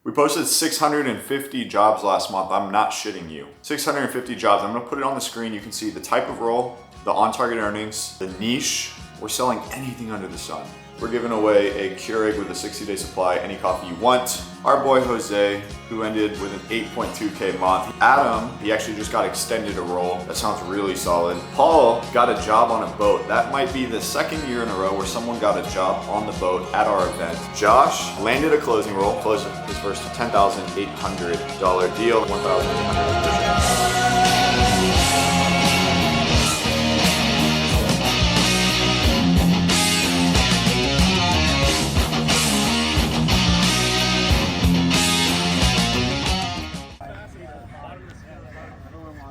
We posted 650 jobs last month. I'm not shitting you. 650 jobs. I'm gonna put it on the screen. You can see the type of role, the on-target earnings, the niche. We're selling anything under the sun. We're giving away a Keurig with a 60-day supply, any coffee you want. Our boy Jose, who ended with an 8.2K month. Adam, he actually just got extended a role. That sounds really solid. Paul got a job on a boat. That might be the second year in a row where someone got a job on the boat at our event. Josh landed a closing role, closed his first $10,800 deal, $1,800.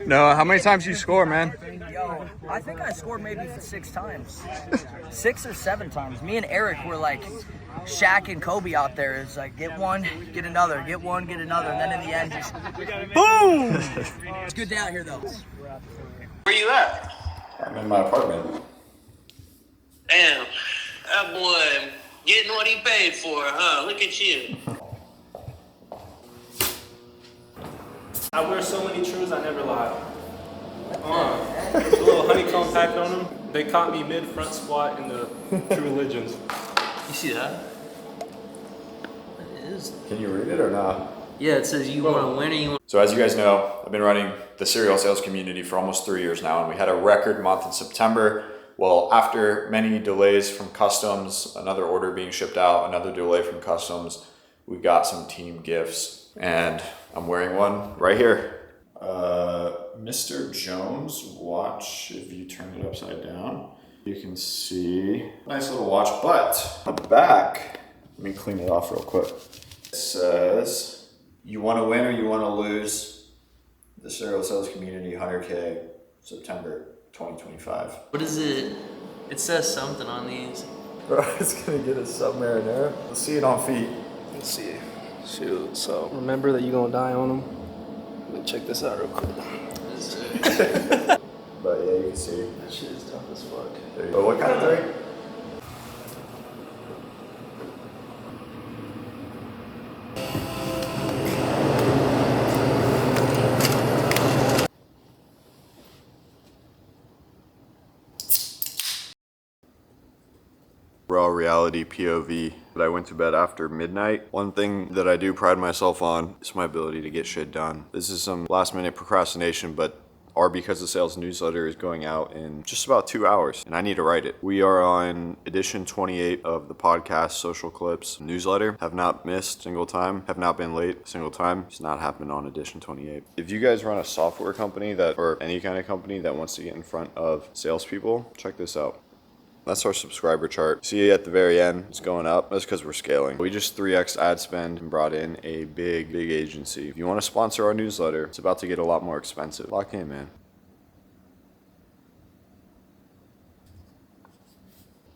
No, how many times you score, man? Yo, I think I scored maybe 6 times. 6 or 7 times. Me and Eric were like Shaq and Kobe out there. It's like, get one, get another, get one, get another. And then in the end, just boom! It's a good day out here, though. Where you at? I'm in my apartment. Damn, that boy getting what he paid for, huh? Look at you. I wear so many trues, I never lie. A little honeycomb pack on them. They caught me mid front squat in the True Religions. You see that? It is. Can you read it or not? Yeah, it says you want to win or you want. So as you guys know, I've been running the cereal sales community for almost 3 years now, and we had a record month in September. Well, after many delays from customs, another order being shipped out, another delay from customs, we got some team gifts, and I'm wearing one right here. Mr. Jones watch, if you turn it upside down, you can see, nice little watch, but on the back, let me clean it off real quick. It says, you want to win or you want to lose the cereal sales community 100K September 2025. What is it? It says something on these. Bro, it's gonna get a submariner. Let's see it on feet. Let's see. Shoot, so remember that you're gonna die on them. Let me check this out real quick. But yeah, you can see. That shit is tough as fuck. There you go. What kind of three? Raw reality POV. But I went to bed after midnight. One thing that I do pride myself on is my ability to get shit done. This is some last minute procrastination, but our Because of Sales newsletter is going out in just about 2 hours, and I need to write it. We are on edition 28 of the podcast Social Clips newsletter. Have not missed a single time, have not been late a single time. It's not happened on edition 28. If you guys run a software company or any kind of company that wants to get in front of salespeople, check this out. That's our subscriber chart. See at the very end, it's going up. That's because we're scaling. We just 3x ad spend and brought in a big agency. If you want to sponsor our newsletter, it's about to get a lot more expensive. Lock in, man.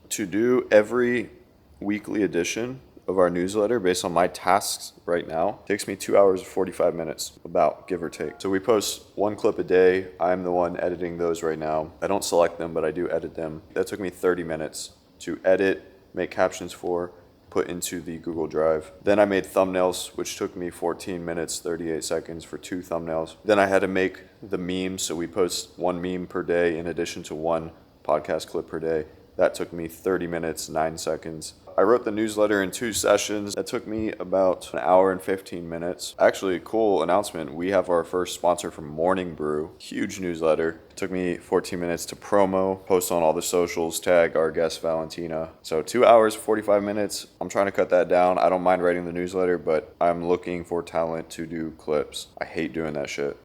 To do every weekly edition of our newsletter based on my tasks right now takes me 2 hours and 45 minutes, about, give or take. So we post 1 clip a day. I'm the one editing those right now. I don't select them, but I do edit them. That took me 30 minutes to edit, make captions for, put into the Google Drive. Then I made thumbnails, which took me 14 minutes, 38 seconds for 2 thumbnails. Then I had to make the memes, so we post 1 meme per day in addition to 1 podcast clip per day. That took me 30 minutes, 9 seconds. I wrote the newsletter in 2 sessions. That took me about 1 hour and 15 minutes. Actually, cool announcement. We have our first sponsor from Morning Brew. Huge newsletter. It took me 14 minutes to promo, post on all the socials, tag our guest Valentina. So 2 hours, 45 minutes. I'm trying to cut that down. I don't mind writing the newsletter, but I'm looking for talent to do clips. I hate doing that shit.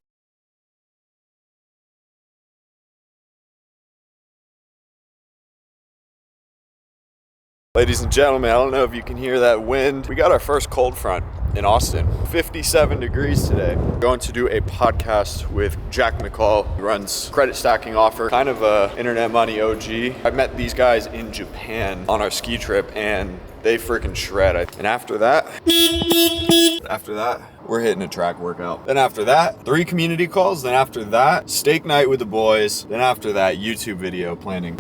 Ladies and gentlemen, I don't know if you can hear that wind. We got our first cold front in Austin. 57 degrees today. We're going to do a podcast with Jack McCall, who runs Credit Stacking Offer, kind of a internet money OG. I met these guys in Japan on our ski trip, and they freaking shred. And after that, we're hitting a track workout. Then after that, 3 community calls. Then after that, steak night with the boys. Then after that, YouTube video planning.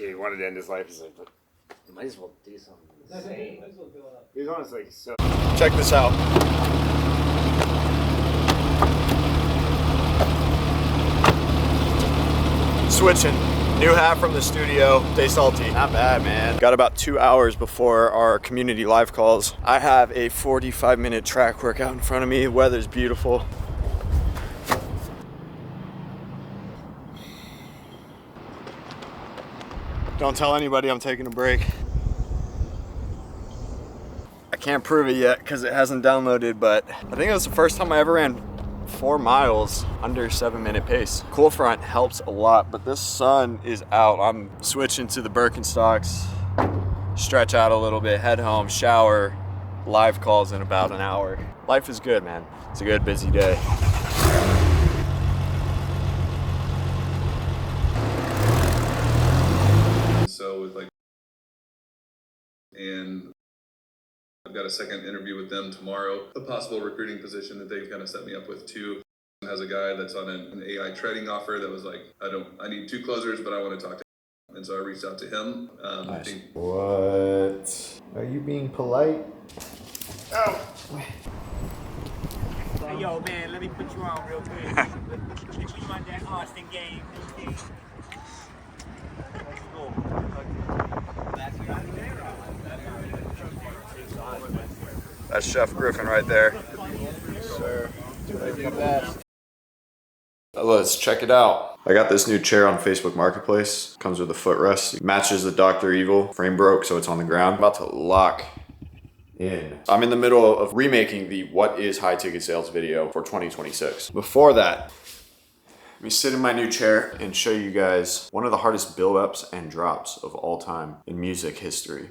Yeah, he wanted to end his life. He's like, but you might as well do something insane. He's honestly like, so. Check this out. Switching. New hat from the studio. Stay salty. Not bad, man. Got about 2 hours before our community live calls. I have a 45-minute track workout in front of me. The weather's beautiful. Don't tell anybody I'm taking a break. I can't prove it yet because it hasn't downloaded, but I think it was the first time I ever ran 4 miles under 7-minute pace. Cool front helps a lot, but this sun is out. I'm switching to the Birkenstocks, stretch out a little bit, head home, shower, live calls in about an hour. Life is good, man. It's a good, busy day. So with like, and I've got a second interview with them tomorrow. A possible recruiting position that they've kind of set me up with too. Has a guy that's on an AI trading offer that was like, I need 2 closers, but I want to talk to him. And so I reached out to him. Nice. What? Are you being polite? Oh. Hey, yo, man, let me put you on real quick. Let me put you on that Austin game. Let's go. That's Chef Griffin right there. Sir, doing your best. Let's check it out. I got this new chair on Facebook Marketplace. Comes with a footrest. It matches the Dr. Evil. Frame broke, so it's on the ground. I'm about to lock in. I'm in the middle of remaking the What is High Ticket Sales video for 2026. Before that, let me sit in my new chair and show you guys one of the hardest build-ups and drops of all time in music history.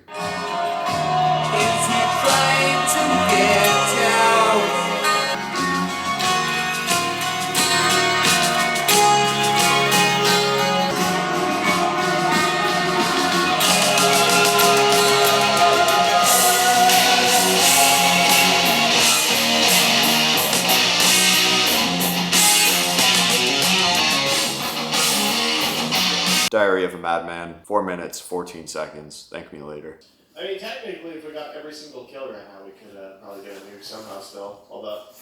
Diary of a Madman, 4 minutes, 14 seconds. Thank me later. I mean, technically, if we got every single kill right now, we could probably get a nuke somehow still. Hold up.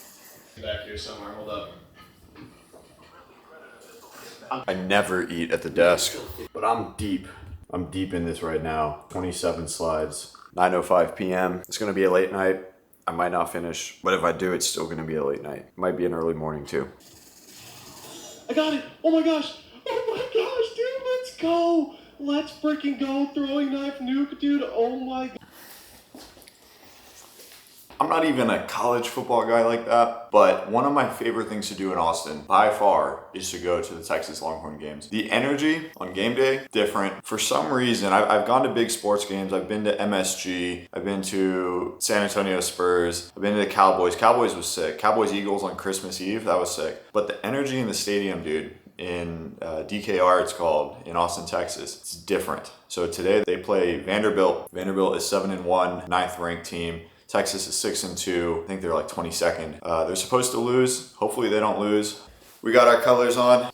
Back here somewhere, hold up. I never eat at the desk, but I'm deep. I'm deep in this right now. 27 slides, 9:05 p.m. It's gonna be a late night. I might not finish, but if I do, it's still gonna be a late night. Might be an early morning too. I got it! Oh my gosh! Oh my gosh, dude, let's go! Let's freaking go! Throwing knife nuke, dude! Oh my god! I'm not even a college football guy like that, but one of my favorite things to do in Austin, by far, is to go to the Texas Longhorn games. The energy on game day, different. For some reason, I've gone to big sports games. I've been to MSG. I've been to San Antonio Spurs. I've been to the Cowboys. Cowboys was sick. Cowboys Eagles on Christmas Eve, that was sick. But the energy in the stadium, dude, in DKR it's called, in Austin, Texas, it's different. So today they play Vanderbilt. Vanderbilt is 7-1, 9th ranked team. Texas is 6-2. I think they're like 22nd. They're supposed to lose. Hopefully they don't lose. We got our colors on.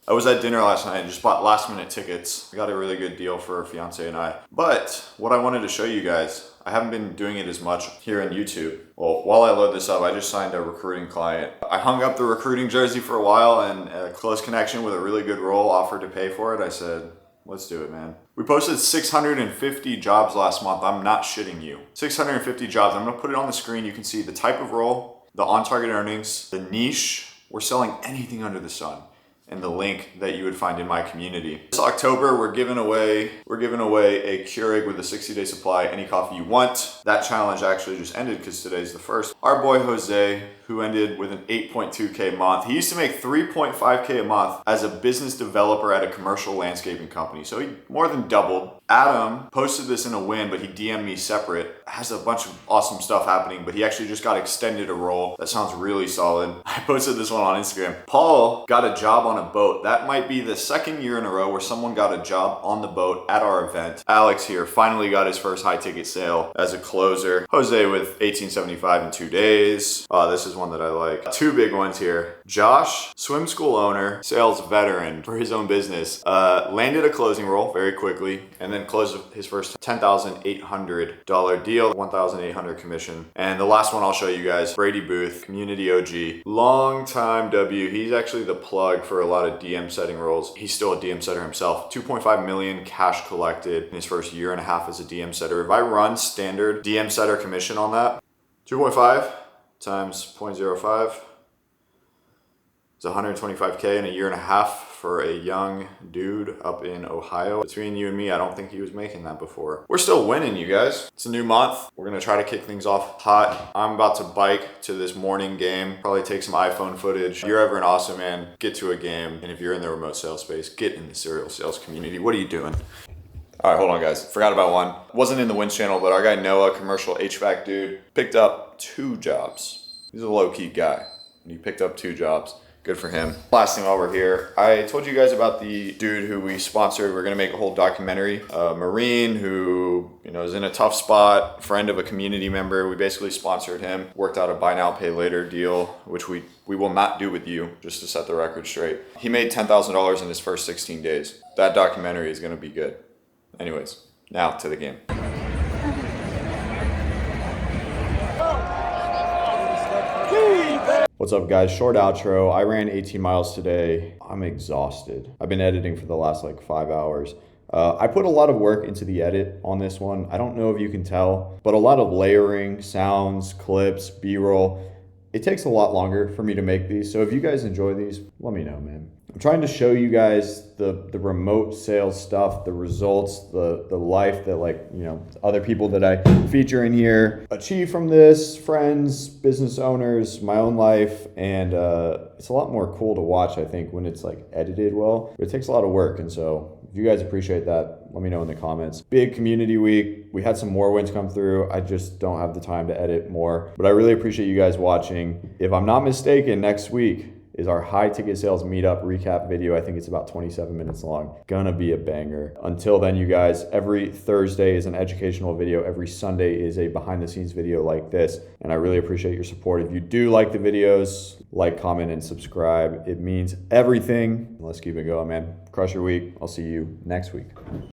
I was at dinner last night and just bought last minute tickets. I got a really good deal for our fiance and I. But what I wanted to show you guys, I haven't been doing it as much here on YouTube. Well, while I load this up, I just signed a recruiting client. I hung up the recruiting jersey for a while, and a close connection with a really good role offered to pay for it. I said, let's do it, man. We posted 650 jobs last month. I'm not shitting you. 650 jobs. I'm gonna put it on the screen. You can see the type of role, the on-target earnings, the niche. We're selling anything under the sun, and the link that you would find in my community. This October, we're giving away a Keurig with a 60-day supply, any coffee you want. That challenge actually just ended because today's the 1st. Our boy Jose, who ended with an 8.2K a month. He used to make 3.5K a month as a business developer at a commercial landscaping company. So he more than doubled. Adam posted this in a win, but he DM'd me separate. Has a bunch of awesome stuff happening, but he actually just got extended a role. That sounds really solid. I posted this one on Instagram. Paul got a job on on a boat. That might be the second year in a row where someone got a job on the boat at our event. Alex here finally got his first high ticket sale as a closer. Jose with $18.75 in 2 days. This is one that I like. Two big ones here. Josh, swim school owner, sales veteran for his own business, landed a closing role very quickly and then closed his first $10,800 deal, $1,800 commission. And the last one I'll show you guys, Brady Booth, community OG, long time W. He's actually the plug for a lot of DM setting roles. He's still a DM setter himself. 2.5 million cash collected in his first year and a half as a DM setter. If I run standard DM setter commission on that, 2.5 times 0.05, it's 125K in a year and a half for a young dude up in Ohio. Between you and me, I don't think he was making that before. We're still winning, you guys. It's a new month. We're gonna try to kick things off hot. I'm about to bike to this morning game, probably take some iPhone footage. If you're ever in Austin, man, get to a game. And if you're in the remote sales space, get in the serial sales community. What are you doing? All right, hold on guys, forgot about one. Wasn't in the wins channel, but our guy Noah, commercial HVAC dude, picked up 2 jobs. He's a low-key guy, and he picked up 2 jobs. Good for him. Last thing while we're here, I told you guys about the dude who we sponsored. We're gonna make a whole documentary. A Marine who, is in a tough spot, friend of a community member. We basically sponsored him, worked out a buy now, pay later deal, which we will not do with you, just to set the record straight. He made $10,000 in his first 16 days. That documentary is gonna be good. Anyways, now to the game. What's up guys, short outro. I ran 18 miles today. I'm exhausted. I've been editing for the last 5 hours. I put a lot of work into the edit on this one. I don't know if you can tell, but a lot of layering, sounds, clips, B-roll. It takes a lot longer for me to make these. So if you guys enjoy these, let me know, man. I'm trying to show you guys the remote sales stuff, the results, the life that other people that I feature in here achieve from this, friends, business owners, my own life. And it's a lot more cool to watch, I think, when it's edited well. But it takes a lot of work. And so if you guys appreciate that, let me know in the comments. Big community week. We had some more wins come through. I just don't have the time to edit more. But I really appreciate you guys watching. If I'm not mistaken, next week is our high ticket sales meetup recap video. I think it's about 27 minutes long. Gonna be a banger. Until then, you guys, every Thursday is an educational video. Every Sunday is a behind the scenes video like this. And I really appreciate your support. If you do like the videos, like, comment, and subscribe. It means everything. Let's keep it going, man. Crush your week. I'll see you next week.